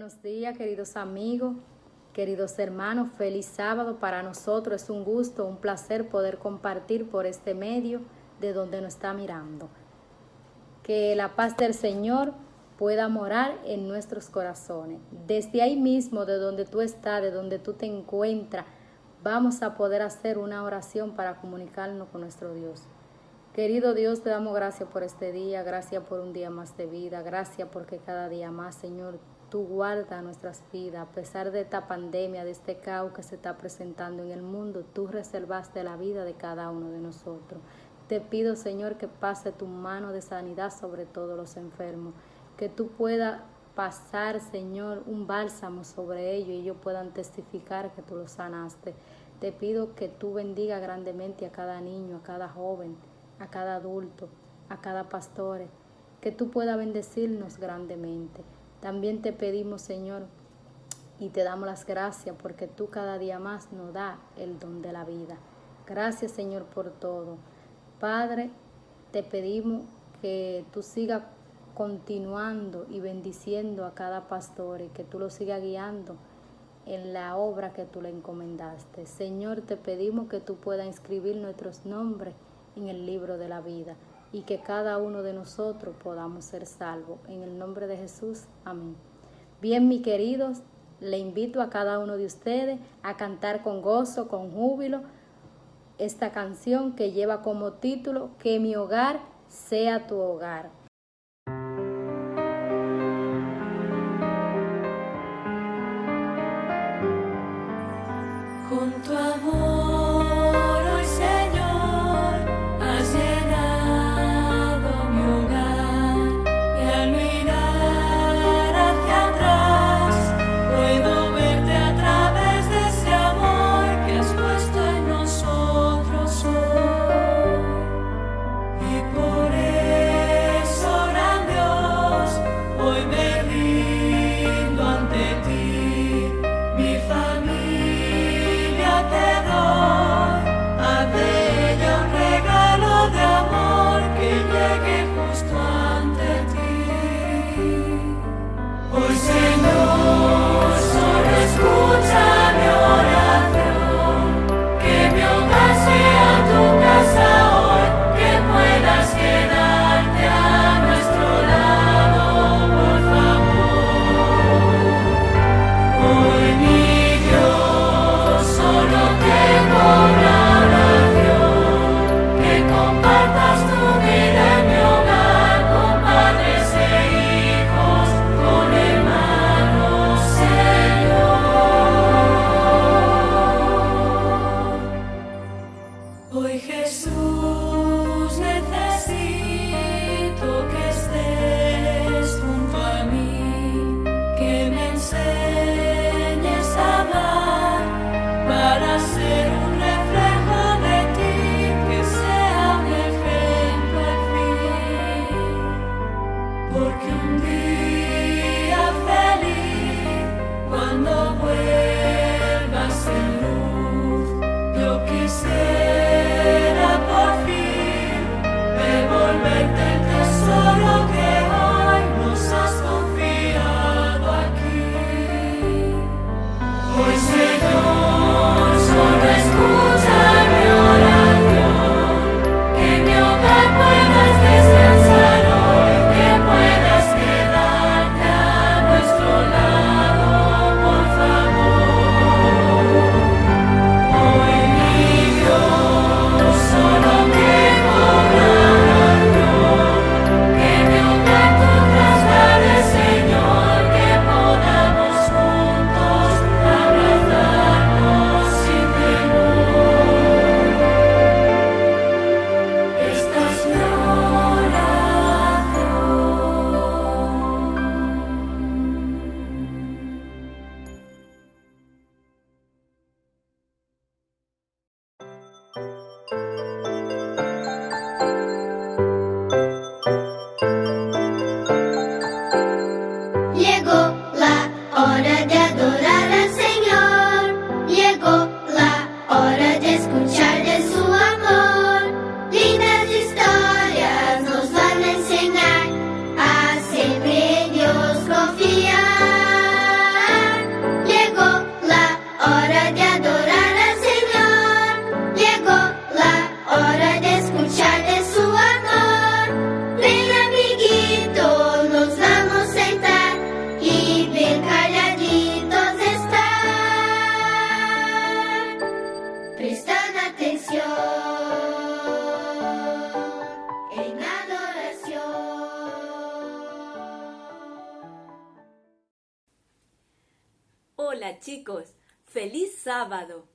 Buenos días, queridos amigos, queridos hermanos. Feliz sábado para nosotros. Es un gusto, un placer poder compartir por este medio de donde nos está mirando. Que la paz del Señor pueda morar en nuestros corazones. Desde ahí mismo, de donde tú estás, de donde tú te encuentras, vamos a poder hacer una oración para comunicarnos con nuestro Dios. Querido Dios, te damos gracias por este día, gracias por un día más de vida, gracias porque cada día más, Señor, tú guardas nuestras vidas. A pesar de esta pandemia, de este caos que se está presentando en el mundo, tú reservaste la vida de cada uno de nosotros. Te pido, Señor, que pase tu mano de sanidad sobre todos los enfermos, que tú puedas pasar, Señor, un bálsamo sobre ellos y ellos puedan testificar que tú los sanaste. Te pido que tú bendiga grandemente a cada niño, a cada joven, a cada adulto, a cada pastor, que tú puedas bendecirnos grandemente. También te pedimos, Señor, y te damos las gracias porque tú cada día más nos das el don de la vida. Gracias, Señor, por todo. Padre, te pedimos que tú sigas continuando y bendiciendo a cada pastor y que tú lo sigas guiando en la obra que tú le encomendaste. Señor, te pedimos que tú puedas inscribir nuestros nombres en el libro de la vida y que cada uno de nosotros podamos ser salvos. En el nombre de Jesús, amén. Bien, mis queridos, le invito a cada uno de ustedes a cantar con gozo, con júbilo, esta canción que lleva como título Que mi hogar sea tu hogar. Con tu amor, hoy Señor, has llenado mi hogar, y al mirar hacia atrás, puedo verte a través de ese amor que has puesto en nosotros hoy. Y por eso, gran Dios, hoy me rindo ante ti, mi familia. Te doy a ella un regalo de amor que llegue justo ante ti. Hoy, Señor, solo escucha mi oración, que mi hogar sea tu casa hoy, que puedas quedarte a nuestro lado, por favor. Hoy, mi Dios, solo tengo una oración, que compartas tu vida en mi hogar, con padres e hijos, con hermanos, Señor. Hoy, Jesús, necesito que estés junto a mí, que me enseñes a amar, para ser un reflejo de ti, que sea un ejemplo al fin. Porque un día feliz, cuando vuelvas en luz, yo quisiera por fin devolverte el tesoro que hoy nos has confiado aquí. Hoy, Señor, solo escucha mi oración, que mi hogar puedas descansar hoy, que puedas quedarte a nuestro lado, por favor. Hoy, mi Dios, solo tengo una oración, que mi hogar tú traslades, Señor, que podamos juntos abrazarnos sin temor. Esta es mi oración. Llegó la hora de adorar al Señor, llegó la hora de escuchar de su amor. Lindas historias nos van a enseñar a siempre en Dios confiar. Hola chicos, feliz sábado.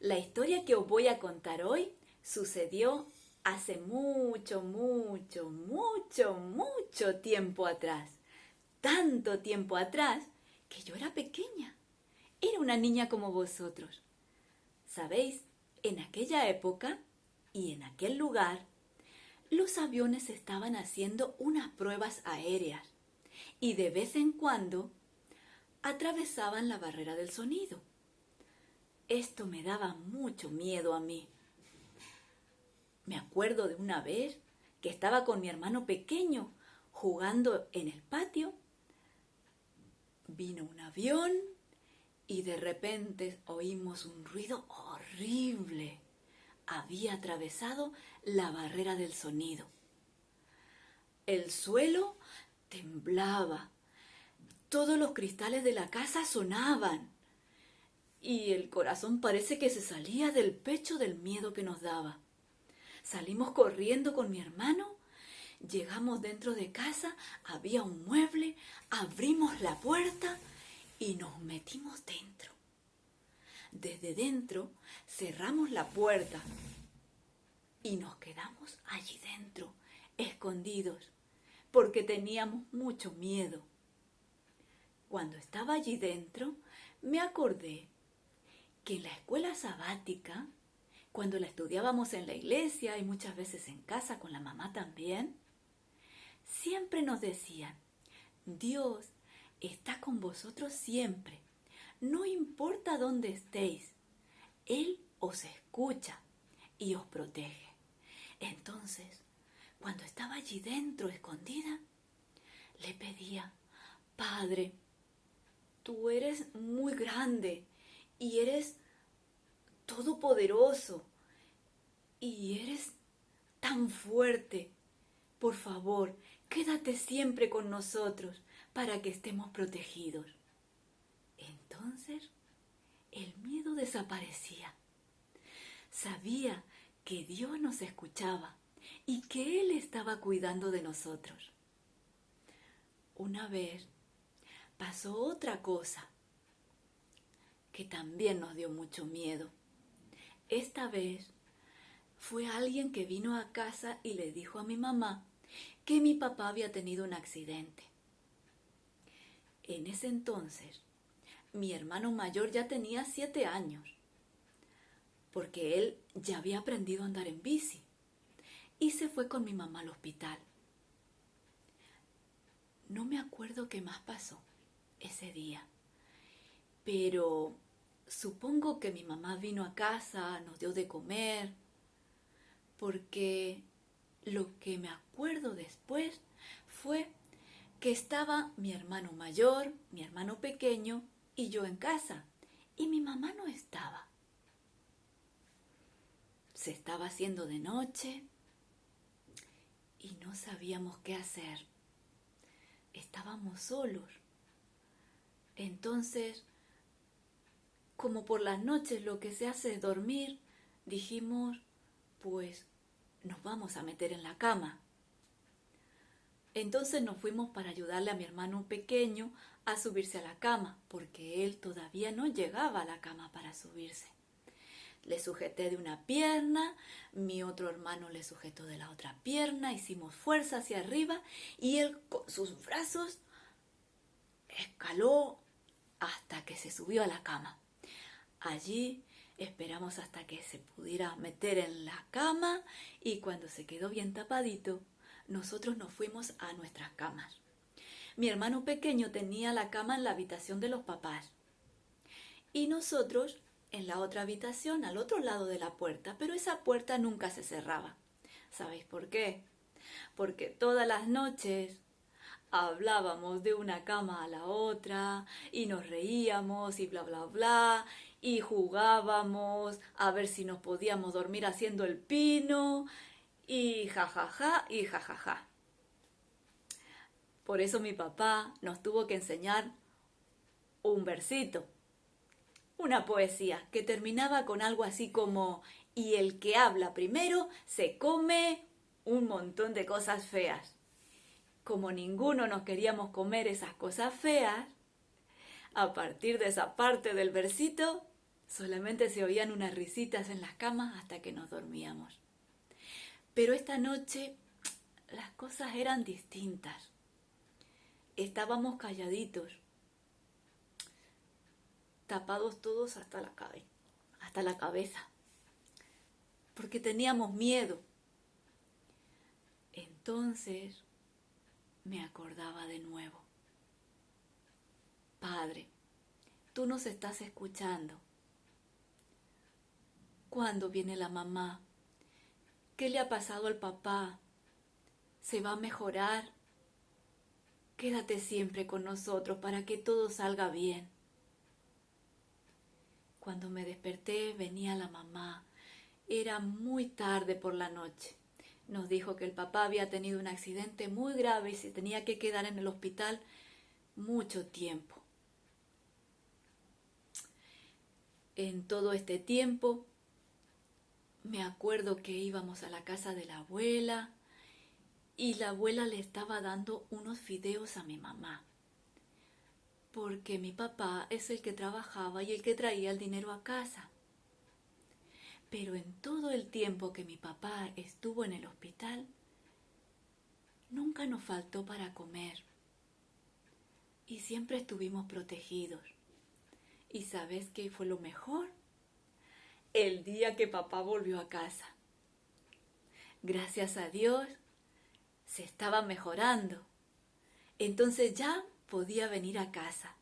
La historia que os voy a contar hoy sucedió hace mucho, mucho, mucho, mucho tiempo atrás. Tanto tiempo atrás que yo era pequeña. Era una niña como vosotros. ¿Sabéis? En aquella época y en aquel lugar, los aviones estaban haciendo unas pruebas aéreas y de vez en cuando atravesaban la barrera del sonido. Esto me daba mucho miedo a mí. Me acuerdo de una vez que estaba con mi hermano pequeño jugando en el patio. Vino un avión y de repente oímos un ruido horrible. Había atravesado la barrera del sonido. El suelo temblaba. Todos los cristales de la casa sonaban. Y el corazón parece que se salía del pecho del miedo que nos daba. Salimos corriendo con mi hermano. Llegamos dentro de casa, había un mueble, abrimos la puerta y nos metimos dentro. Desde dentro cerramos la puerta y nos quedamos allí dentro, escondidos, porque teníamos mucho miedo. Cuando estaba allí dentro, me acordé que en la escuela sabática, cuando la estudiábamos en la iglesia y muchas veces en casa con la mamá también, siempre nos decían, Dios está con vosotros siempre, no importa dónde estéis, Él os escucha y os protege. Entonces, cuando estaba allí dentro, escondida, le pedía, Padre, tú eres muy grande y eres todopoderoso y eres tan fuerte. Por favor, quédate siempre con nosotros para que estemos protegidos. Entonces, el miedo desaparecía. Sabía que Dios nos escuchaba y que Él estaba cuidando de nosotros. Una vez pasó otra cosa que también nos dio mucho miedo. Esta vez fue alguien que vino a casa y le dijo a mi mamá que mi papá había tenido un accidente. En ese entonces, mi hermano mayor ya tenía 7 años, porque él ya había aprendido a andar en bici, y se fue con mi mamá al hospital. No me acuerdo qué más pasó ese día, pero supongo que mi mamá vino a casa, nos dio de comer, porque lo que me acuerdo después fue que estaba mi hermano mayor, mi hermano pequeño y yo en casa, y mi mamá no estaba. Se estaba haciendo de noche y no sabíamos qué hacer. Estábamos solos. Entonces, como por las noches lo que se hace es dormir, dijimos, pues nos vamos a meter en la cama. Entonces nos fuimos para ayudarle a mi hermano pequeño a subirse a la cama, porque él todavía no llegaba a la cama para subirse. Le sujeté de una pierna, mi otro hermano le sujetó de la otra pierna, hicimos fuerza hacia arriba y él con sus brazos escaló hasta que se subió a la cama. Allí esperamos hasta que se pudiera meter en la cama y cuando se quedó bien tapadito, nosotros nos fuimos a nuestras camas. Mi hermano pequeño tenía la cama en la habitación de los papás y nosotros en la otra habitación, al otro lado de la puerta, pero esa puerta nunca se cerraba. ¿Sabéis por qué? Porque todas las noches hablábamos de una cama a la otra y nos reíamos y bla bla bla y jugábamos a ver si nos podíamos dormir haciendo el pino y jajaja y jajaja. Por eso mi papá nos tuvo que enseñar un versito, una poesía que terminaba con algo así como y el que habla primero se come un montón de cosas feas. Como ninguno nos queríamos comer esas cosas feas, A partir de esa parte del versito, solamente se oían unas risitas en las camas hasta que nos dormíamos. Pero esta noche las cosas eran distintas. Estábamos calladitos, tapados todos hasta la cabeza, porque teníamos miedo. Entonces me acordaba de nuevo. Padre, tú nos estás escuchando. ¿Cuándo viene la mamá? ¿Qué le ha pasado al papá? ¿Se va a mejorar? Quédate siempre con nosotros para que todo salga bien. Cuando me desperté venía la mamá. Era muy tarde por la noche. Nos dijo que el papá había tenido un accidente muy grave y se tenía que quedar en el hospital mucho tiempo. En todo este tiempo me acuerdo que íbamos a la casa de la abuela y la abuela le estaba dando unos fideos a mi mamá, porque mi papá es el que trabajaba y el que traía el dinero a casa. Pero en todo el tiempo que mi papá estuvo en el hospital, nunca nos faltó para comer y siempre estuvimos protegidos. ¿Y sabes qué fue lo mejor? El día que papá volvió a casa. Gracias a Dios, se estaba mejorando. Entonces ya podía venir a casa.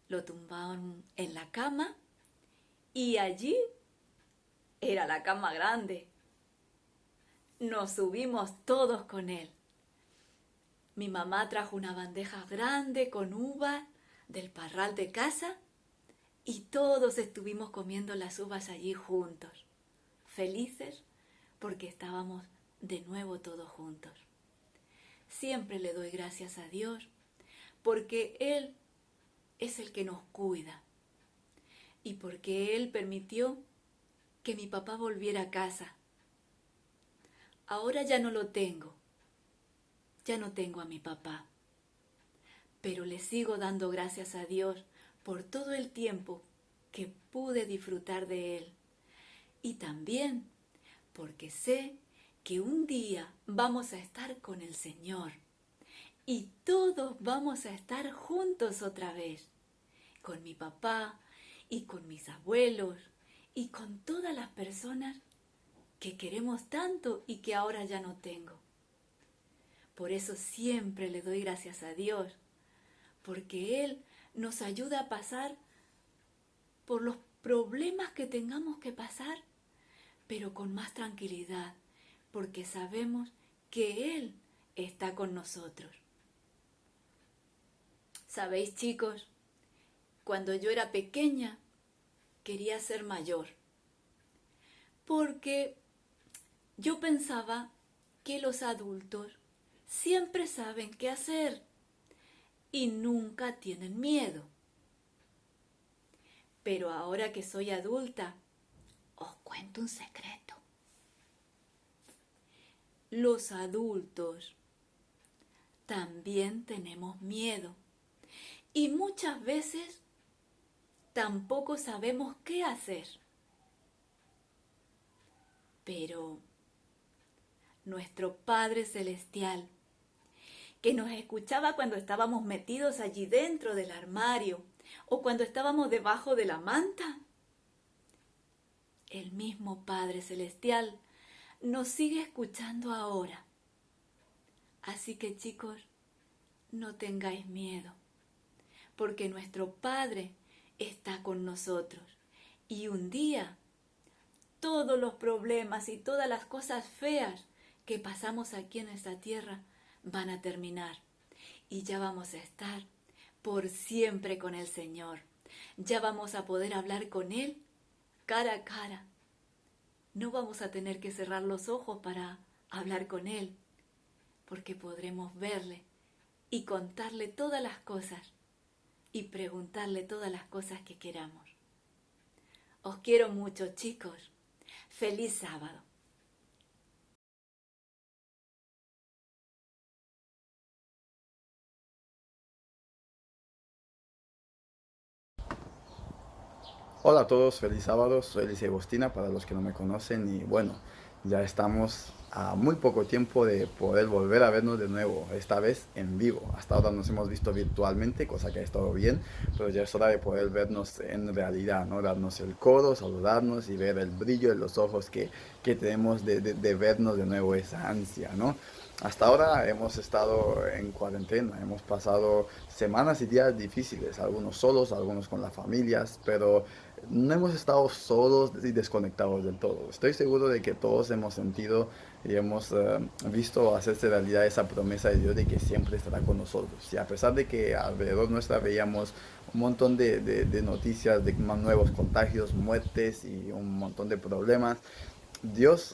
Lo tumbaron en la cama y allí era la cama grande. Nos subimos todos con él. Mi mamá trajo una bandeja grande con uvas del parral de casa y todos estuvimos comiendo las uvas allí juntos, felices porque estábamos de nuevo todos juntos. Siempre le doy gracias a Dios porque Él es el que nos cuida y porque Él permitió que mi papá volviera a casa. Ahora ya no lo tengo, ya no tengo a mi papá, pero le sigo dando gracias a Dios por todo el tiempo que pude disfrutar de Él. Y también porque sé que un día vamos a estar con el Señor y todos vamos a estar juntos otra vez, con mi papá y con mis abuelos y con todas las personas que queremos tanto y que ahora ya no tengo. Por eso siempre le doy gracias a Dios, porque Él nos ayuda a pasar por los problemas que tengamos que pasar, pero con más tranquilidad, porque sabemos que Él está con nosotros. ¿Sabéis, chicos? Cuando yo era pequeña, quería ser mayor, porque yo pensaba que los adultos siempre saben qué hacer y nunca tienen miedo. Pero ahora que soy adulta, os cuento un secreto. Los adultos también tenemos miedo y muchas veces tampoco sabemos qué hacer. Pero nuestro Padre Celestial, que nos escuchaba cuando estábamos metidos allí dentro del armario o cuando estábamos debajo de la manta, el mismo Padre Celestial nos sigue escuchando ahora. Así que, chicos, no tengáis miedo, porque nuestro Padre está con nosotros y un día todos los problemas y todas las cosas feas que pasamos aquí en esta tierra van a terminar y ya vamos a estar por siempre con el Señor. Ya vamos a poder hablar con Él cara a cara. No vamos a tener que cerrar los ojos para hablar con Él, porque podremos verle y contarle todas las cosas y preguntarle todas las cosas que queramos. Os quiero mucho, chicos. ¡Feliz sábado! Hola a todos, feliz sábado, soy Eliseo Agostina para los que no me conocen y bueno, ya estamos a muy poco tiempo de poder volver a vernos de nuevo, esta vez en vivo. Hasta ahora nos hemos visto virtualmente, cosa que ha estado bien, pero ya es hora de poder vernos en realidad, ¿no? Darnos el codo, saludarnos y ver el brillo en los ojos que tenemos de vernos de nuevo, esa ansia, ¿no? Hasta ahora hemos estado en cuarentena, hemos pasado semanas y días difíciles, algunos solos, algunos con las familias, pero no hemos estado solos y desconectados del todo. Estoy seguro de que todos hemos sentido y hemos visto hacerse realidad esa promesa de Dios de que siempre estará con nosotros. Y a pesar de que alrededor nuestra veíamos un montón de noticias de más nuevos contagios, muertes y un montón de problemas, Dios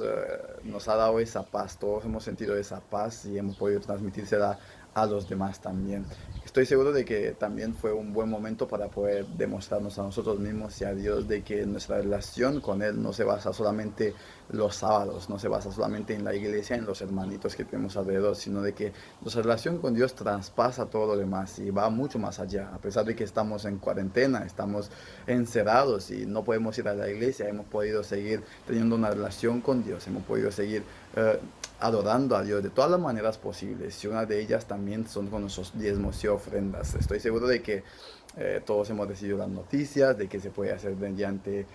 nos ha dado esa paz, todos hemos sentido esa paz y hemos podido transmitírsela a los demás también. Estoy seguro de que también fue un buen momento para poder demostrarnos a nosotros mismos y a Dios de que nuestra relación con Él no se basa solamente los sábados, no se basa solamente en la iglesia, en los hermanitos que tenemos alrededor, sino de que nuestra relación con Dios traspasa todo lo demás y va mucho más allá. A pesar de que estamos en cuarentena, estamos encerrados y no podemos ir a la iglesia, hemos podido seguir teniendo una relación con Dios, hemos podido seguir adorando a Dios de todas las maneras posibles, y una de ellas también son con nuestros diezmos y ofrendas. Estoy seguro de que todos hemos recibido las noticias de que se puede hacer mediante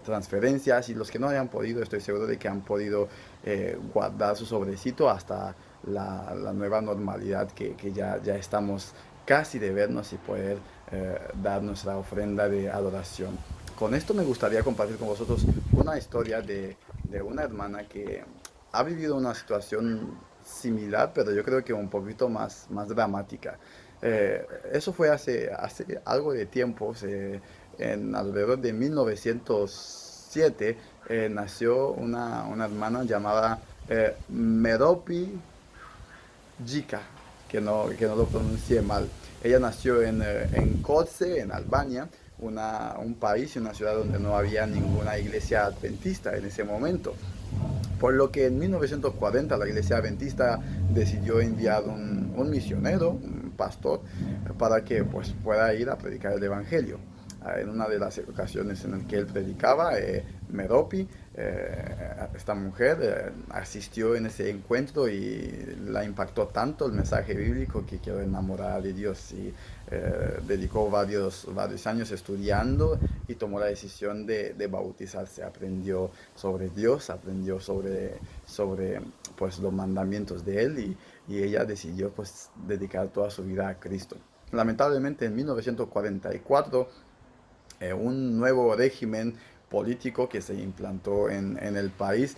transferencias, y los que no hayan podido, estoy seguro de que han podido guardar su sobrecito hasta la nueva normalidad que ya estamos casi de vernos y poder dar nuestra ofrenda de adoración. Con esto me gustaría compartir con vosotros una historia de una hermana que ha vivido una situación similar, pero yo creo que un poquito más dramática. Eso fue hace algo de tiempo, en alrededor de 1907, nació una hermana llamada Meropi Jika, que no lo pronuncié mal. Ella nació en Koce, en Albania, un país y una ciudad donde no había ninguna iglesia adventista en ese momento. Por lo que en 1940 la iglesia adventista decidió enviar un misionero, un pastor, para que pues, pueda ir a predicar el evangelio. En una de las ocasiones en las que él predicaba, Meropi, esta mujer, asistió en ese encuentro y la impactó tanto el mensaje bíblico que quedó enamorada de Dios y dedicó varios años estudiando y tomó la decisión de bautizarse. Aprendió sobre Dios, aprendió sobre pues, los mandamientos de Él, y ella decidió pues, dedicar toda su vida a Cristo. Lamentablemente en 1944 un nuevo régimen político que se implantó en el país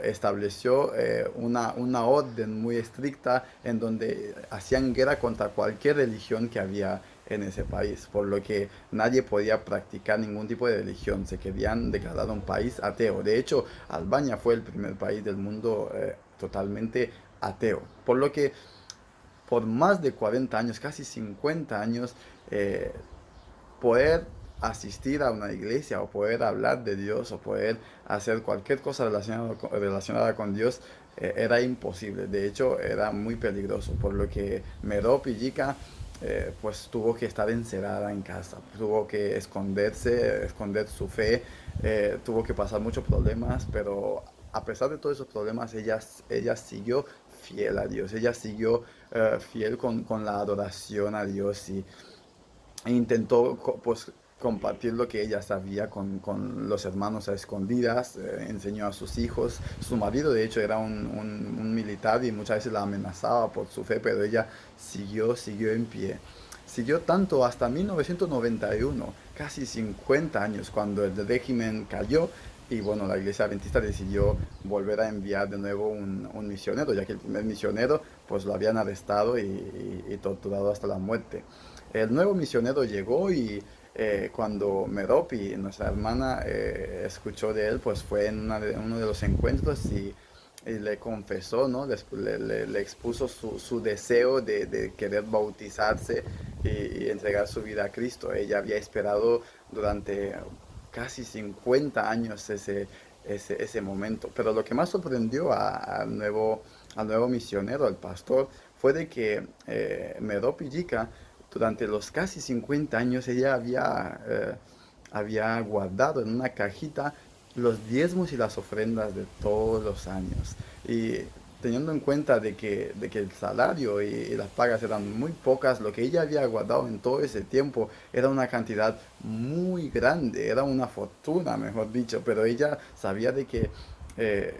estableció una orden muy estricta en donde hacían guerra contra cualquier religión que había en ese país, por lo que nadie podía practicar ningún tipo de religión. Se querían declarar un país ateo. De hecho, Albania fue el primer país del mundo totalmente ateo, por lo que por más de 40 años, casi 50 años, poder asistir a una iglesia o poder hablar de Dios o poder hacer cualquier cosa relacionada con Dios era imposible. De hecho, era muy peligroso, por lo que Meropi Jika pues tuvo que estar encerrada en casa, tuvo que esconderse, esconder su fe, tuvo que pasar muchos problemas, pero a pesar de todos esos problemas, ella siguió fiel a Dios, ella siguió fiel con la adoración a Dios, e intentó pues, compartir lo que ella sabía con los hermanos a escondidas, enseñó a sus hijos. Su marido de hecho era un militar y muchas veces la amenazaba por su fe, pero ella siguió en pie. Siguió tanto hasta 1991, casi 50 años, cuando el régimen cayó. Y bueno, la iglesia adventista decidió volver a enviar de nuevo un misionero, ya que el primer misionero pues lo habían arrestado y torturado hasta la muerte. El nuevo misionero llegó y cuando Meropi, nuestra hermana, escuchó de él, pues fue en uno de los encuentros y le confesó, ¿no? Le expuso su deseo de querer bautizarse y entregar su vida a Cristo. Ella había esperado durante casi 50 años ese momento. Pero lo que más sorprendió al nuevo misionero, al pastor, fue de que Meropi Jika, durante los casi 50 años, ella había había guardado en una cajita los diezmos y las ofrendas de todos los años. Y teniendo en cuenta de que el salario y las pagas eran muy pocas, lo que ella había guardado en todo ese tiempo era una cantidad muy grande, era una fortuna, mejor dicho, pero ella sabía de que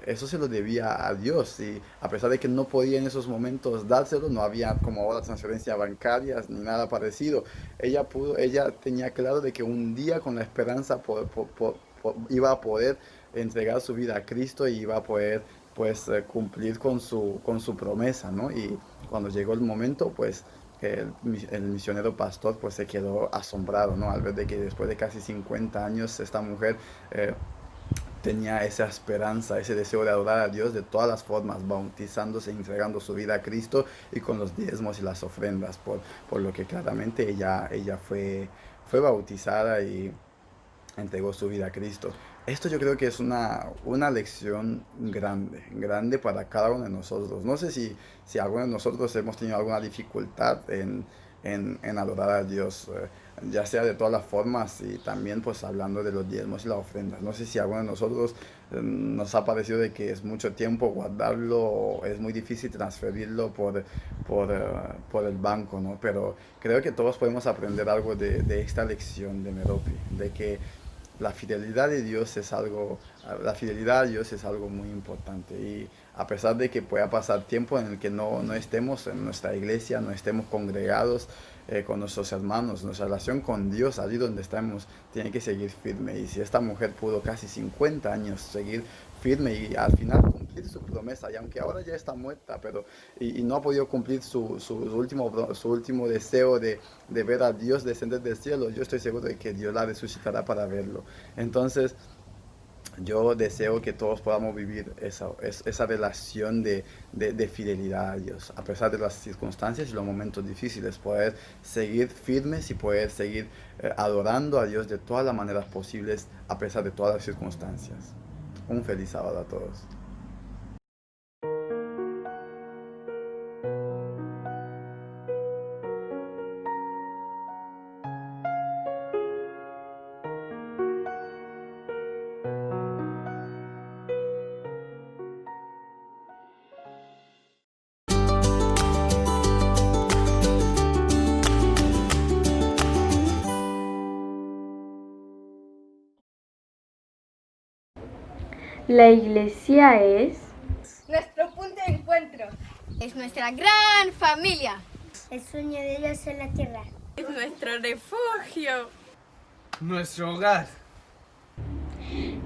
eso se lo debía a Dios, y a pesar de que no podía en esos momentos dárselo, no había como ahora transferencias bancarias ni nada parecido. Ella tenía claro de que un día, con la esperanza, iba a poder entregar su vida a Cristo y iba a poder pues cumplir con su promesa, ¿no? Y cuando llegó el momento, pues el misionero pastor pues se quedó asombrado, ¿no? Al ver de que después de casi 50 años esta mujer tenía esa esperanza, ese deseo de adorar a Dios de todas las formas, bautizándose, entregando su vida a Cristo y con los diezmos y las ofrendas, por lo que claramente ella fue bautizada y entregó su vida a Cristo. Esto yo creo que es una lección grande, grande para cada uno de nosotros. No sé si alguno de nosotros hemos tenido alguna dificultad en adorar a Dios, ya sea de todas las formas, y también pues hablando de los diezmos y las ofrendas. No sé si alguno de nosotros nos ha parecido de que es mucho tiempo guardarlo, o es muy difícil transferirlo por el banco, ¿no? Pero creo que todos podemos aprender algo de esta lección de Merope, de que la fidelidad a Dios es algo muy importante, y a pesar de que pueda pasar tiempo en el que no estemos en nuestra iglesia, no estemos congregados con nuestros hermanos, nuestra relación con Dios, allí donde estamos, tiene que seguir firme. Y si esta mujer pudo casi 50 años seguir firme y al final cumplir su promesa, y aunque ahora ya está muerta, pero y no ha podido cumplir su último deseo de ver a Dios descender del cielo, yo estoy seguro de que Dios la resucitará para verlo. Entonces, yo deseo que todos podamos vivir esa relación de fidelidad a Dios, a pesar de las circunstancias y los momentos difíciles, poder seguir firmes y poder seguir adorando a Dios de todas las maneras posibles, a pesar de todas las circunstancias. Un feliz sábado a todos. La iglesia es nuestro punto de encuentro. Es nuestra gran familia. El sueño de Dios en la tierra. Es nuestro refugio. Nuestro hogar.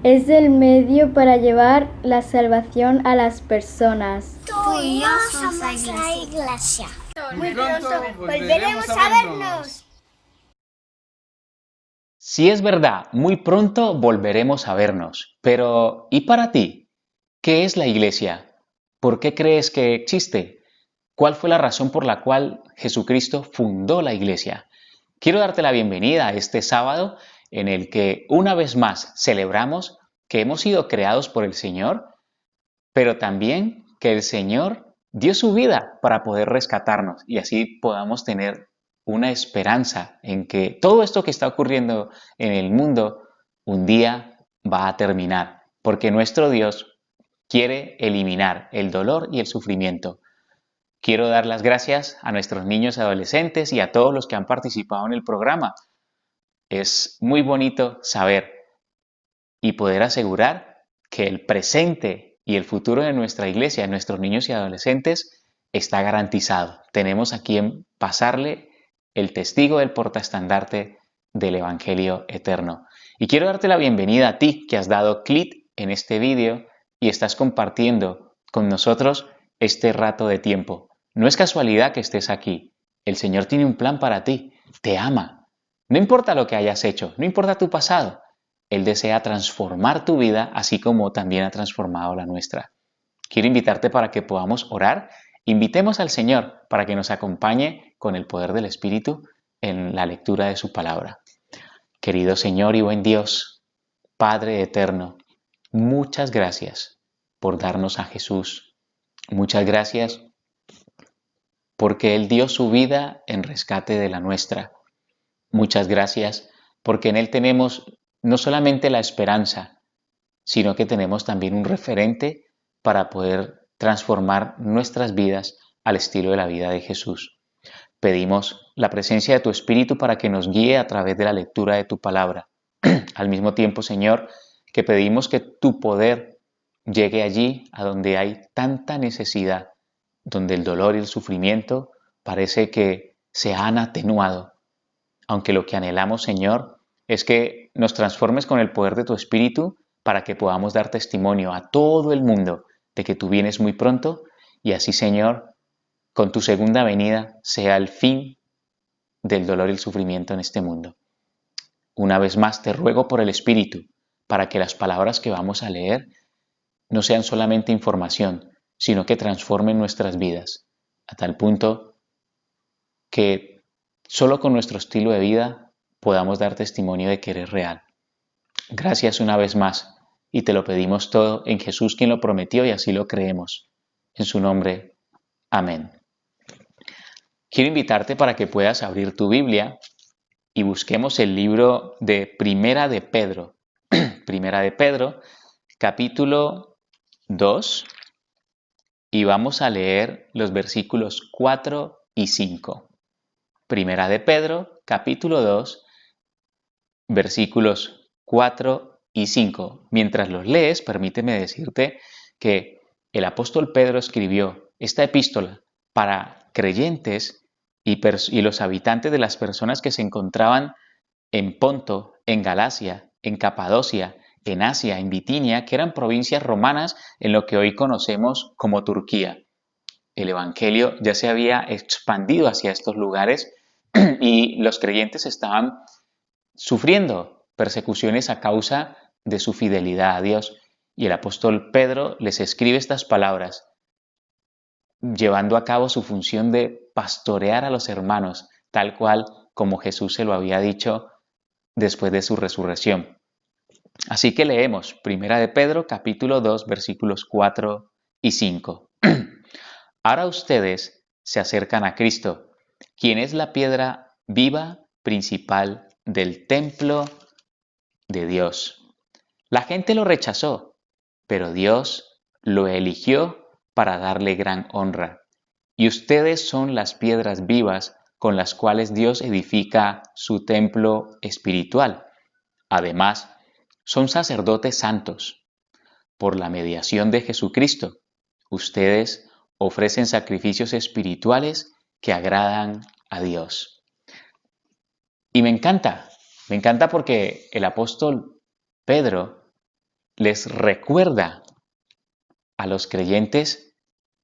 es el medio para llevar la salvación a las personas. Tú y yo somos la iglesia. Muy pronto volveremos a vernos. Sí, es verdad, muy pronto volveremos a vernos. Pero, ¿y para ti? ¿Qué es la iglesia? ¿Por qué crees que existe? ¿Cuál fue la razón por la cual Jesucristo fundó la iglesia? Quiero darte la bienvenida a este sábado en el que una vez más celebramos que hemos sido creados por el Señor, pero también que el Señor dio su vida para poder rescatarnos y así podamos tener una esperanza en que todo esto que está ocurriendo en el mundo un día va a terminar, porque nuestro Dios quiere eliminar el dolor y el sufrimiento. Quiero dar las gracias a nuestros niños y adolescentes y a todos los que han participado en el programa. Es muy bonito saber y poder asegurar que el presente y el futuro de nuestra iglesia, de nuestros niños y adolescentes, está garantizado. Tenemos a quien pasarle el testigo del portaestandarte del Evangelio eterno. Y quiero darte la bienvenida a ti que has dado clic en este vídeo y estás compartiendo con nosotros este rato de tiempo. No es casualidad que estés aquí. El Señor tiene un plan para ti. Te ama. No importa lo que hayas hecho, no importa tu pasado. Él desea transformar tu vida así como también ha transformado la nuestra. Quiero invitarte para que podamos orar. Invitemos al Señor para que nos acompañe con el poder del Espíritu en la lectura de su palabra. Querido Señor y buen Dios, Padre eterno, muchas gracias por darnos a Jesús. Muchas gracias porque Él dio su vida en rescate de la nuestra. Muchas gracias porque en Él tenemos no solamente la esperanza, sino que tenemos también un referente para poder transformar nuestras vidas al estilo de la vida de Jesús. Pedimos la presencia de tu Espíritu para que nos guíe a través de la lectura de tu palabra. Al mismo tiempo, Señor, que pedimos que tu poder llegue allí a donde hay tanta necesidad, donde el dolor y el sufrimiento parece que se han atenuado. Aunque lo que anhelamos, Señor, es que nos transformes con el poder de tu Espíritu para que podamos dar testimonio a todo el mundo de que tú vienes muy pronto y así, Señor, con tu segunda venida sea el fin del dolor y el sufrimiento en este mundo. Una vez más te ruego por el Espíritu para que las palabras que vamos a leer no sean solamente información, sino que transformen nuestras vidas, a tal punto que solo con nuestro estilo de vida podamos dar testimonio de que eres real. Gracias una vez más y te lo pedimos todo en Jesús quien lo prometió y así lo creemos. En su nombre, amén. Quiero invitarte para que puedas abrir tu Biblia y busquemos el libro de Primera de Pedro. Primera de Pedro, capítulo 2, y vamos a leer los versículos 4 y 5. Primera de Pedro, capítulo 2, versículos 4 y 5. Mientras los lees, permíteme decirte que el apóstol Pedro escribió esta epístola para creyentes y los habitantes de las personas que se encontraban en Ponto, en Galacia, en Capadocia, en Asia, en Bitinia, que eran provincias romanas en lo que hoy conocemos como Turquía. El evangelio ya se había expandido hacia estos lugares y los creyentes estaban sufriendo persecuciones a causa de su fidelidad a Dios. Y el apóstol Pedro les escribe estas palabras, llevando a cabo su función de pastorear a los hermanos, tal cual como Jesús se lo había dicho después de su resurrección. Así que leemos Primera de Pedro, capítulo 2, versículos 4 y 5. Ahora ustedes se acercan a Cristo, quien es la piedra viva principal del templo de Dios. La gente lo rechazó, pero Dios lo eligió para darle gran honra. Y ustedes son las piedras vivas con las cuales Dios edifica su templo espiritual. Además, son sacerdotes santos. Por la mediación de Jesucristo, ustedes ofrecen sacrificios espirituales que agradan a Dios. Y me encanta porque el apóstol Pedro les recuerda a los creyentes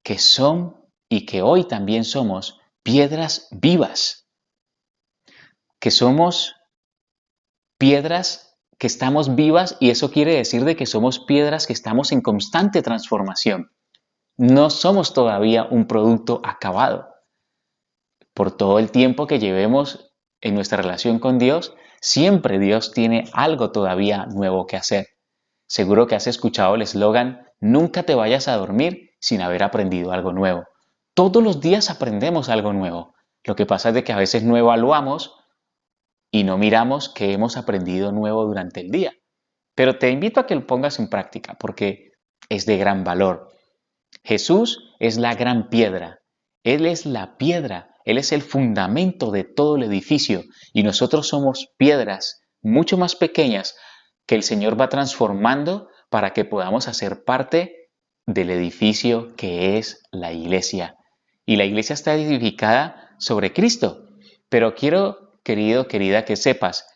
que son y que hoy también somos piedras vivas, que somos piedras que estamos vivas y eso quiere decir de que somos piedras que estamos en constante transformación. No somos todavía un producto acabado. Por todo el tiempo que llevemos en nuestra relación con Dios, siempre Dios tiene algo todavía nuevo que hacer. Seguro que has escuchado el eslogan, nunca te vayas a dormir sin haber aprendido algo nuevo. Todos los días aprendemos algo nuevo. Lo que pasa es de que a veces no evaluamos y no miramos qué hemos aprendido nuevo durante el día. Pero te invito a que lo pongas en práctica porque es de gran valor. Jesús es la gran piedra. Él es la piedra. Él es el fundamento de todo el edificio y nosotros somos piedras mucho más pequeñas que el Señor va transformando para que podamos hacer parte del edificio que es la iglesia. Y la iglesia está edificada sobre Cristo. Pero quiero, querido, querida, que sepas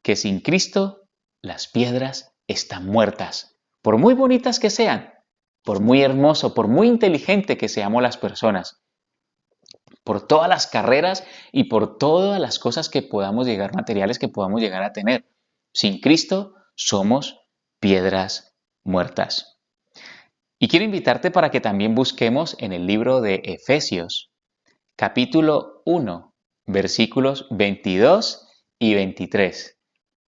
que sin Cristo las piedras están muertas. Por muy bonitas que sean, por muy hermoso, por muy inteligente que seamos las personas, por todas las carreras y por todas las cosas que podamos llegar, materiales que podamos llegar a tener. Sin Cristo somos piedras muertas. Y quiero invitarte para que también busquemos en el libro de Efesios, capítulo 1, versículos 22 y 23.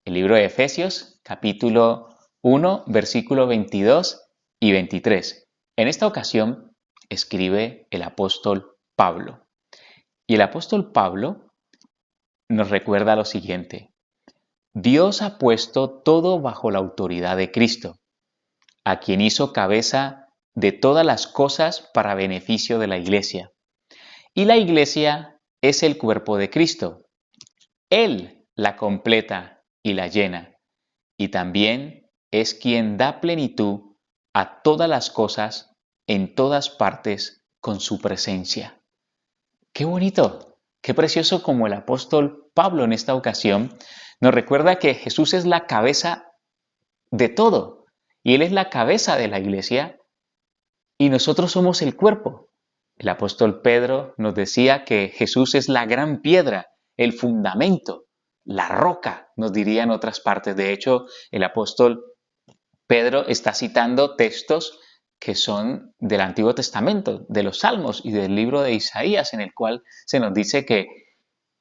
El libro de Efesios, capítulo 1, versículo 22 y 23. En esta ocasión escribe el apóstol Pablo. Y el apóstol Pablo nos recuerda lo siguiente. Dios ha puesto todo bajo la autoridad de Cristo, a quien hizo cabeza de todas las cosas para beneficio de la Iglesia. Y la Iglesia es el cuerpo de Cristo. Él la completa y la llena. Y también es quien da plenitud a todas las cosas en todas partes con su presencia. ¡Qué bonito! ¡Qué precioso! Como el apóstol Pablo en esta ocasión nos recuerda que Jesús es la cabeza de todo y Él es la cabeza de la Iglesia y nosotros somos el cuerpo. El apóstol Pedro nos decía que Jesús es la gran piedra, el fundamento, la roca, nos diría en otras partes. De hecho, el apóstol Pedro está citando textos que son del Antiguo Testamento, de los Salmos y del libro de Isaías, en el cual se nos dice que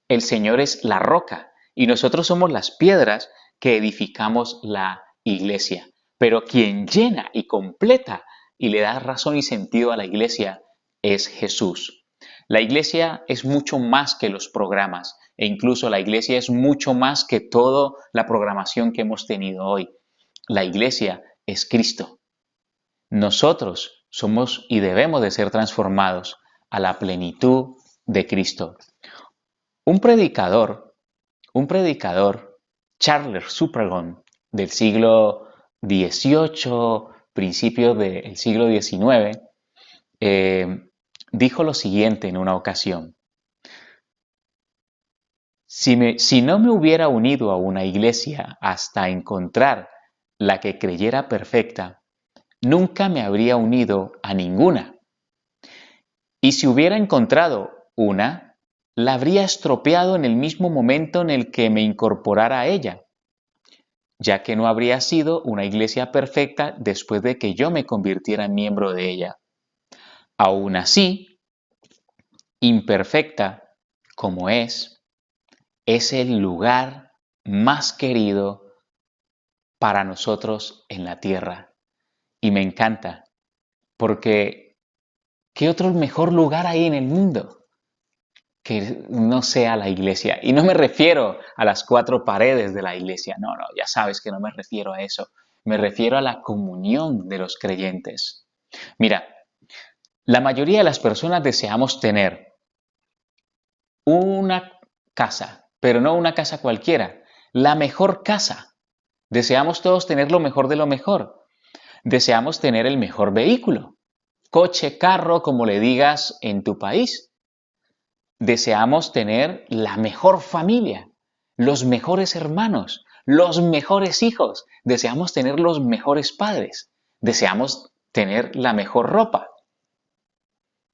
el Señor es la roca y nosotros somos las piedras que edificamos la iglesia. Pero quien llena y completa y le da razón y sentido a la iglesia es Jesús. La iglesia es mucho más que los programas e incluso la iglesia es mucho más que toda la programación que hemos tenido hoy. La iglesia es Cristo. Nosotros somos y debemos de ser transformados a la plenitud de Cristo. Un predicador, Charles Spurgeon, del siglo XVIII, principios del siglo XIX, dijo lo siguiente en una ocasión. Si no me hubiera unido a una iglesia hasta encontrar la que creyera perfecta, nunca me habría unido a ninguna. Y si hubiera encontrado una, la habría estropeado en el mismo momento en el que me incorporara a ella, ya que no habría sido una iglesia perfecta después de que yo me convirtiera en miembro de ella. Aún así, imperfecta como es el lugar más querido para nosotros en la tierra. Y me encanta, porque ¿qué otro mejor lugar hay en el mundo que no sea la iglesia? Y no me refiero a las 4 paredes de la iglesia, no, ya sabes que no me refiero a eso. Me refiero a la comunión de los creyentes. Mira, la mayoría de las personas deseamos tener una casa, pero no una casa cualquiera, la mejor casa. Deseamos todos tener lo mejor de lo mejor. Deseamos tener el mejor vehículo, coche, carro, como le digas en tu país. Deseamos tener la mejor familia, los mejores hermanos, los mejores hijos. Deseamos tener los mejores padres. Deseamos tener la mejor ropa.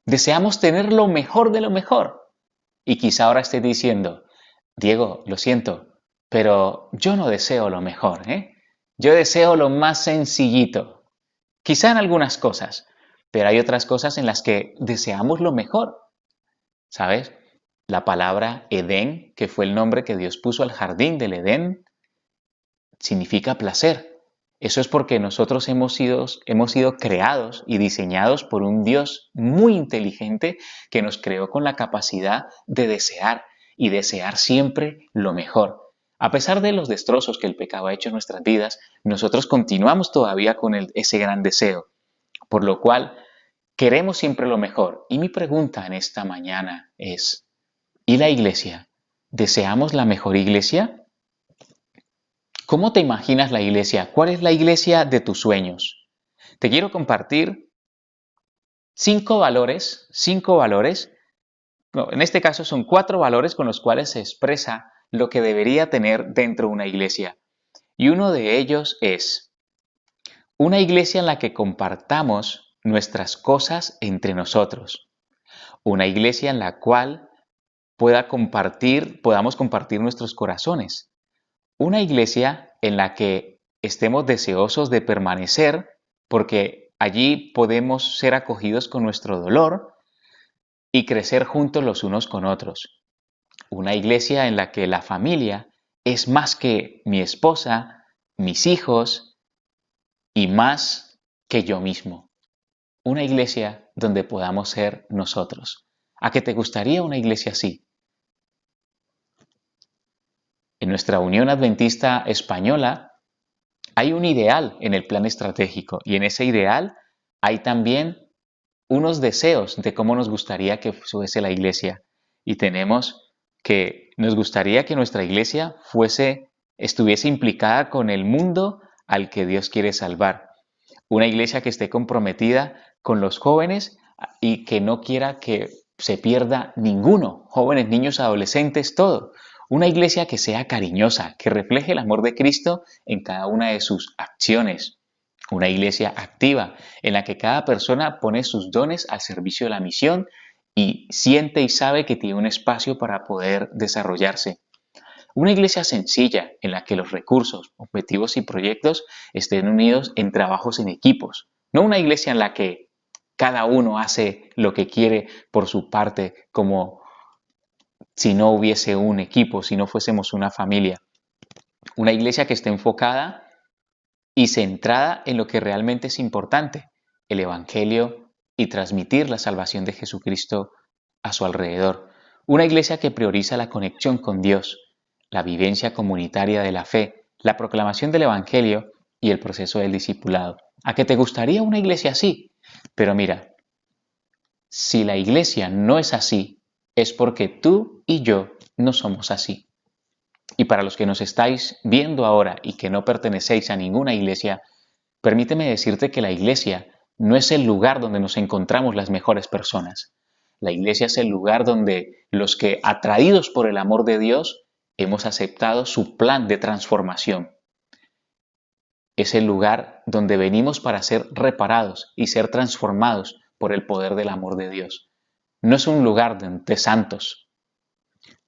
Deseamos tener lo mejor de lo mejor. Y quizá ahora estés diciendo, Diego, lo siento, pero yo no deseo lo mejor, ¿eh? Yo deseo lo más sencillito. Quizá en algunas cosas, pero hay otras cosas en las que deseamos lo mejor. ¿Sabes? La palabra Edén, que fue el nombre que Dios puso al jardín del Edén, significa placer. Eso es porque nosotros hemos sido creados y diseñados por un Dios muy inteligente que nos creó con la capacidad de desear y desear siempre lo mejor. A pesar de los destrozos que el pecado ha hecho en nuestras vidas, nosotros continuamos todavía con ese gran deseo, por lo cual queremos siempre lo mejor. Y mi pregunta en esta mañana es, ¿y la iglesia? ¿Deseamos la mejor iglesia? ¿Cómo te imaginas la iglesia? ¿Cuál es la iglesia de tus sueños? Te quiero compartir 5 valores, en este caso son 4 valores con los cuales se expresa lo que debería tener dentro de una iglesia. Y uno de ellos es una iglesia en la que compartamos nuestras cosas entre nosotros. Una iglesia en la cual podamos compartir nuestros corazones. Una iglesia en la que estemos deseosos de permanecer porque allí podemos ser acogidos con nuestro dolor y crecer juntos los unos con otros. Una iglesia en la que la familia es más que mi esposa, mis hijos y más que yo mismo. Una iglesia donde podamos ser nosotros. ¿A qué te gustaría una iglesia así? En nuestra Unión Adventista Española hay un ideal en el plan estratégico y en ese ideal hay también unos deseos de cómo nos gustaría que fuese la iglesia. Y tenemos que nos gustaría que nuestra iglesia estuviese implicada con el mundo al que Dios quiere salvar. Una iglesia que esté comprometida con los jóvenes y que no quiera que se pierda ninguno, jóvenes, niños, adolescentes, todo. Una iglesia que sea cariñosa, que refleje el amor de Cristo en cada una de sus acciones. Una iglesia activa, en la que cada persona pone sus dones al servicio de la misión y siente y sabe que tiene un espacio para poder desarrollarse. Una iglesia sencilla, en la que los recursos, objetivos y proyectos estén unidos en trabajos en equipos. No una iglesia en la que cada uno hace lo que quiere por su parte, como si no hubiese un equipo, si no fuésemos una familia. Una iglesia que esté enfocada y centrada en lo que realmente es importante, el Evangelio y transmitir la salvación de Jesucristo a su alrededor. Una iglesia que prioriza la conexión con Dios, la vivencia comunitaria de la fe, la proclamación del Evangelio y el proceso del discipulado. ¿A qué te gustaría una iglesia así? Pero mira, si la iglesia no es así, es porque tú y yo no somos así. Y para los que nos estáis viendo ahora y que no pertenecéis a ninguna iglesia, permíteme decirte que la iglesia no es el lugar donde nos encontramos las mejores personas. La iglesia es el lugar donde los que, atraídos por el amor de Dios, hemos aceptado su plan de transformación. Es el lugar donde venimos para ser reparados y ser transformados por el poder del amor de Dios. No es un lugar de santos.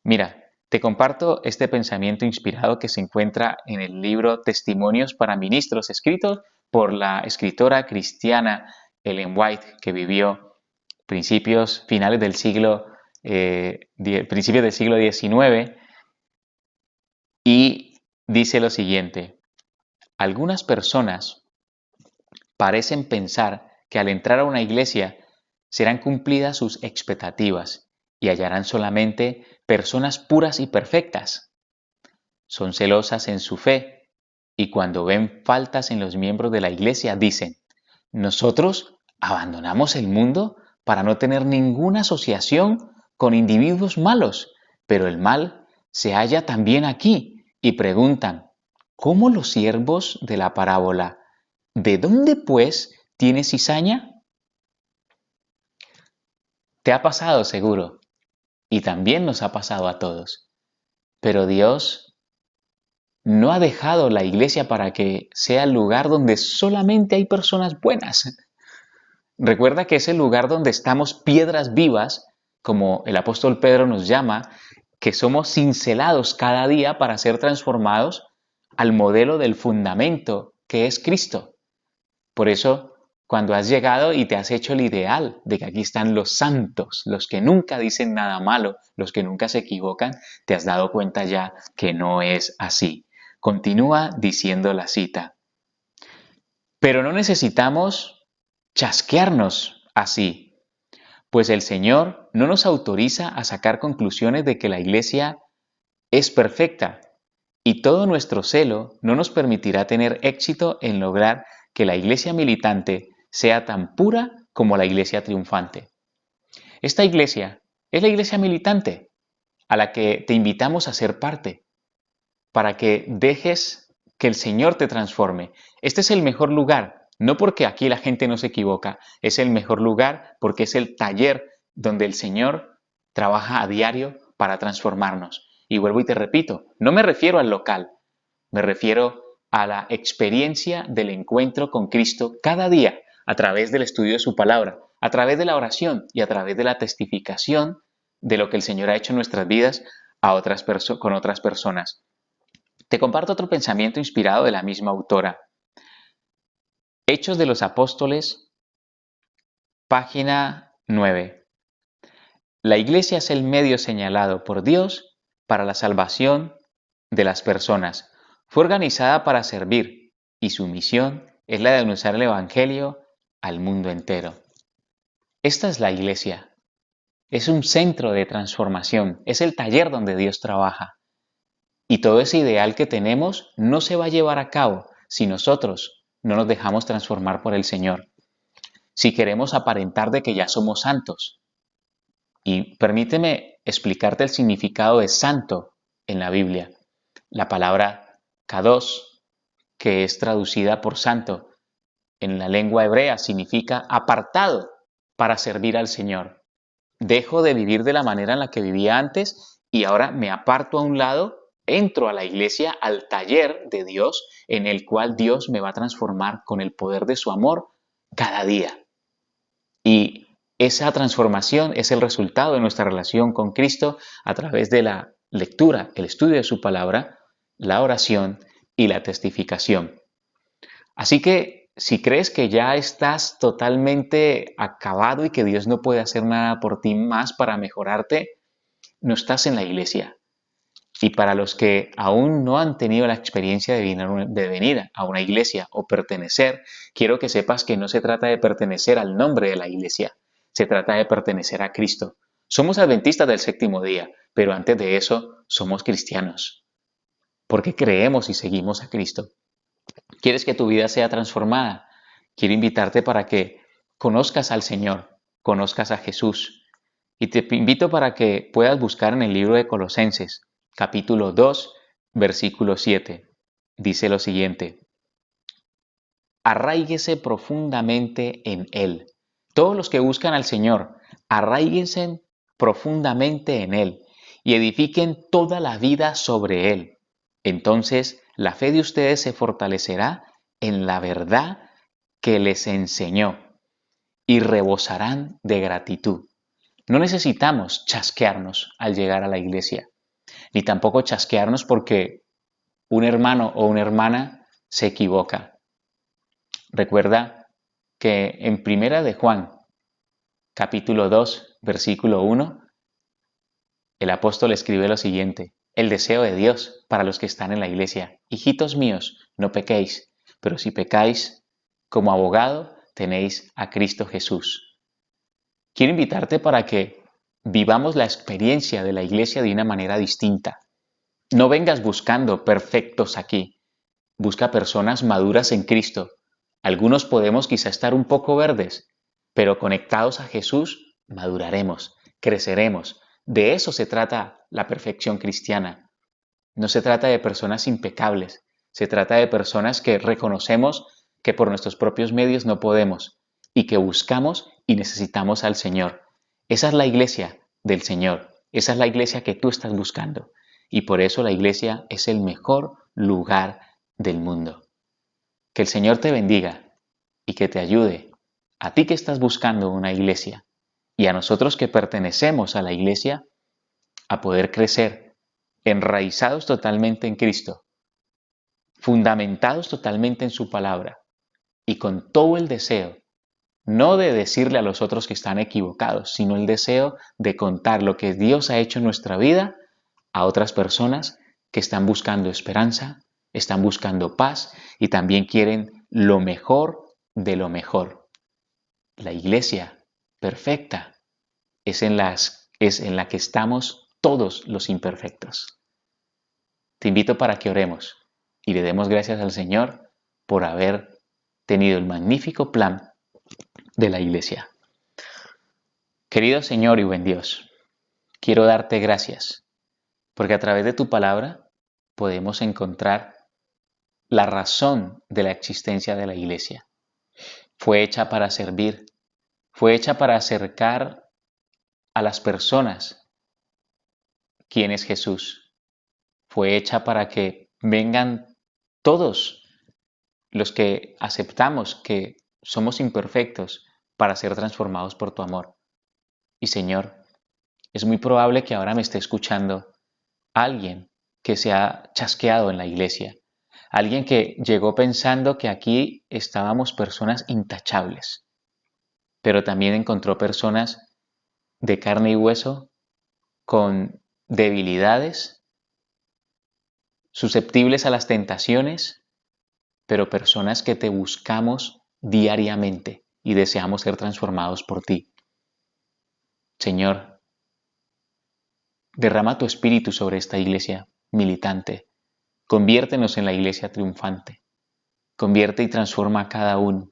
Mira, te comparto este pensamiento inspirado que se encuentra en el libro Testimonios para Ministros, escrito por la escritora cristiana Ellen White, que vivió principios del siglo XIX, y dice lo siguiente: algunas personas parecen pensar que al entrar a una iglesia serán cumplidas sus expectativas y hallarán solamente personas puras y perfectas. Son celosas en su fe y cuando ven faltas en los miembros de la iglesia dicen: nosotros abandonamos el mundo para no tener ninguna asociación con individuos malos, pero el mal se halla también aquí, y preguntan: ¿cómo los siervos de la parábola? ¿De dónde pues tiene cizaña? Te ha pasado seguro, y también nos ha pasado a todos. Pero Dios no ha dejado la iglesia para que sea el lugar donde solamente hay personas buenas. Recuerda que es el lugar donde estamos piedras vivas, como el apóstol Pedro nos llama, que somos cincelados cada día para ser transformados al modelo del fundamento que es Cristo. Por eso, cuando has llegado y te has hecho el ideal de que aquí están los santos, los que nunca dicen nada malo, los que nunca se equivocan, te has dado cuenta ya que no es así. Continúa diciendo la cita. Pero no necesitamos chasquearnos así, pues el Señor no nos autoriza a sacar conclusiones de que la iglesia es perfecta, y todo nuestro celo no nos permitirá tener éxito en lograr que la iglesia militante sea tan pura como la iglesia triunfante. Esta iglesia es la iglesia militante a la que te invitamos a ser parte, para que dejes que el Señor te transforme. Este es el mejor lugar, no porque aquí la gente no se equivoca, es el mejor lugar porque es el taller donde el Señor trabaja a diario para transformarnos. Y vuelvo y te repito, no me refiero al local, me refiero a la experiencia del encuentro con Cristo cada día a través del estudio de su palabra, a través de la oración y a través de la testificación de lo que el Señor ha hecho en nuestras vidas con otras personas. Te comparto otro pensamiento inspirado de la misma autora. Hechos de los Apóstoles, página 9. La iglesia es el medio señalado por Dios para la salvación de las personas. Fue organizada para servir y su misión es la de anunciar el Evangelio al mundo entero. Esta es la iglesia. Es un centro de transformación. Es el taller donde Dios trabaja. Y todo ese ideal que tenemos no se va a llevar a cabo si nosotros no nos dejamos transformar por el Señor. Si queremos aparentar de que ya somos santos. Y permíteme explicarte el significado de santo en la Biblia. La palabra kadosh, que es traducida por santo en la lengua hebrea, significa apartado para servir al Señor. Dejo de vivir de la manera en la que vivía antes y ahora me aparto a un lado, entro a la iglesia, al taller de Dios, en el cual Dios me va a transformar con el poder de su amor cada día. Y esa transformación es el resultado de nuestra relación con Cristo a través de la lectura, el estudio de su palabra, la oración y la testificación. Así que si crees que ya estás totalmente acabado y que Dios no puede hacer nada por ti más para mejorarte, no estás en la iglesia. Y para los que aún no han tenido la experiencia de venir a una iglesia o pertenecer, quiero que sepas que no se trata de pertenecer al nombre de la iglesia, se trata de pertenecer a Cristo. Somos adventistas del séptimo día, pero antes de eso somos cristianos, porque creemos y seguimos a Cristo. ¿Quieres que tu vida sea transformada? Quiero invitarte para que conozcas al Señor, conozcas a Jesús. Y te invito para que puedas buscar en el libro de Colosenses, capítulo 2, versículo 7. Dice lo siguiente: arraíguese profundamente en Él. Todos los que buscan al Señor, arraíguense profundamente en Él y edifiquen toda la vida sobre Él. Entonces la fe de ustedes se fortalecerá en la verdad que les enseñó y rebosarán de gratitud. No necesitamos chasquearnos al llegar a la iglesia, ni tampoco chasquearnos porque un hermano o una hermana se equivoca. Recuerda que en Primera de Juan, capítulo 2, versículo 1, el apóstol escribe lo siguiente: el deseo de Dios para los que están en la iglesia. Hijitos míos, no pequéis, pero si pecáis, como abogado tenéis a Cristo Jesús. Quiero invitarte para que vivamos la experiencia de la iglesia de una manera distinta. No vengas buscando perfectos aquí. Busca personas maduras en Cristo. Algunos podemos quizá estar un poco verdes, pero conectados a Jesús maduraremos, creceremos. De eso se trata la perfección cristiana. No se trata de personas impecables, se trata de personas que reconocemos que por nuestros propios medios no podemos y que buscamos y necesitamos al Señor. Esa es la iglesia del Señor, esa es la iglesia que tú estás buscando y por eso la iglesia es el mejor lugar del mundo. Que el Señor te bendiga y que te ayude, a ti que estás buscando una iglesia y a nosotros que pertenecemos a la iglesia, a poder crecer enraizados totalmente en Cristo, fundamentados totalmente en su palabra y con todo el deseo, no de decirle a los otros que están equivocados, sino el deseo de contar lo que Dios ha hecho en nuestra vida a otras personas que están buscando esperanza, están buscando paz y también quieren lo mejor de lo mejor. La iglesia perfecta es en la que estamos todos los imperfectos. Te invito para que oremos y le demos gracias al Señor por haber tenido el magnífico plan de la iglesia. Querido Señor y buen Dios, quiero darte gracias porque a través de tu palabra podemos encontrar la razón de la existencia de la iglesia. Fue hecha para servir, fue hecha para acercar a las personas quién es Jesús. Fue hecha para que vengan todos los que aceptamos que somos imperfectos para ser transformados por tu amor. Y Señor, es muy probable que ahora me esté escuchando alguien que se ha chasqueado en la iglesia, alguien que llegó pensando que aquí estábamos personas intachables, pero también encontró personas de carne y hueso con debilidades, susceptibles a las tentaciones, pero personas que te buscamos diariamente y deseamos ser transformados por ti. Señor, derrama tu espíritu sobre esta iglesia. militante. Conviértenos en la iglesia triunfante. Convierte y transforma a cada uno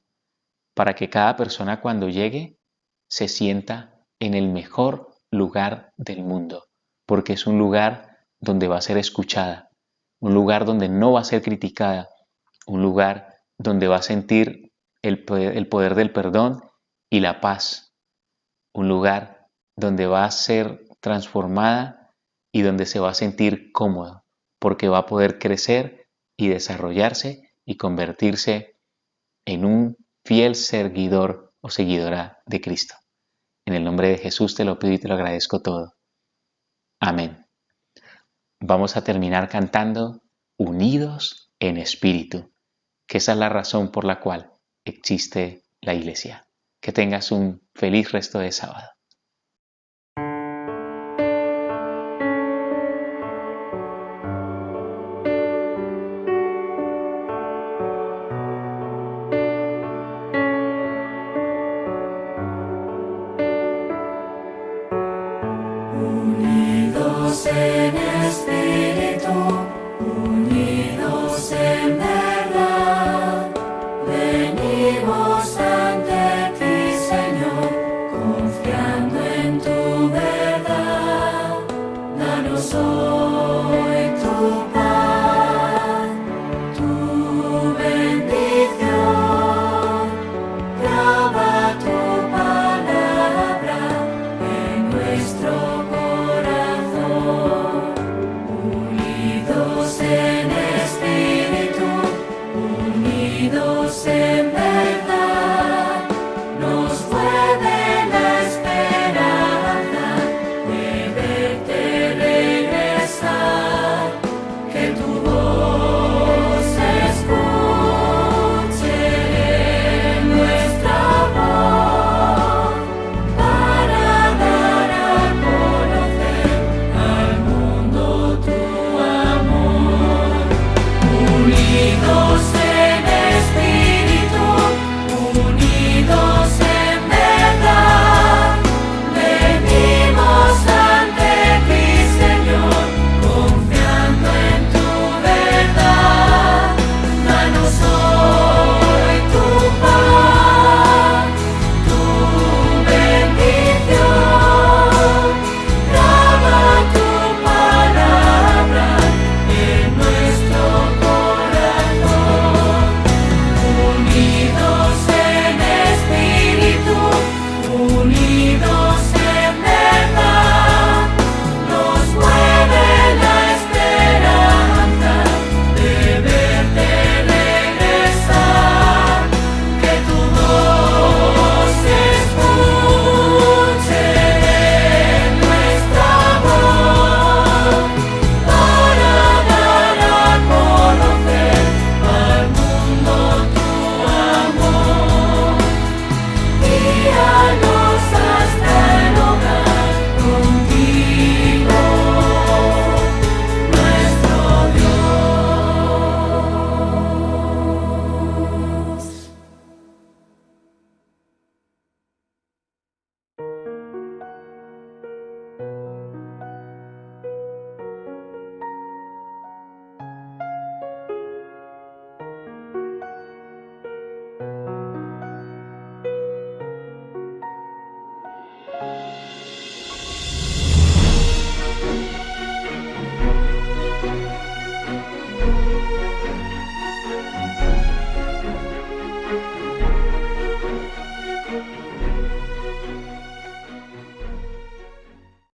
para que cada persona cuando llegue se sienta en el mejor lugar del mundo, porque es un lugar donde va a ser escuchada, un lugar donde no va a ser criticada, un lugar donde va a sentir el poder del perdón y la paz, un lugar donde va a ser transformada y donde se va a sentir cómodo, porque va a poder crecer y desarrollarse y convertirse en un fiel seguidor o seguidora de Cristo. En el nombre de Jesús te lo pido y te lo agradezco todo. Amén. Vamos a terminar cantando Unidos en Espíritu, que esa es la razón por la cual existe la iglesia. Que tengas un feliz resto de sábado.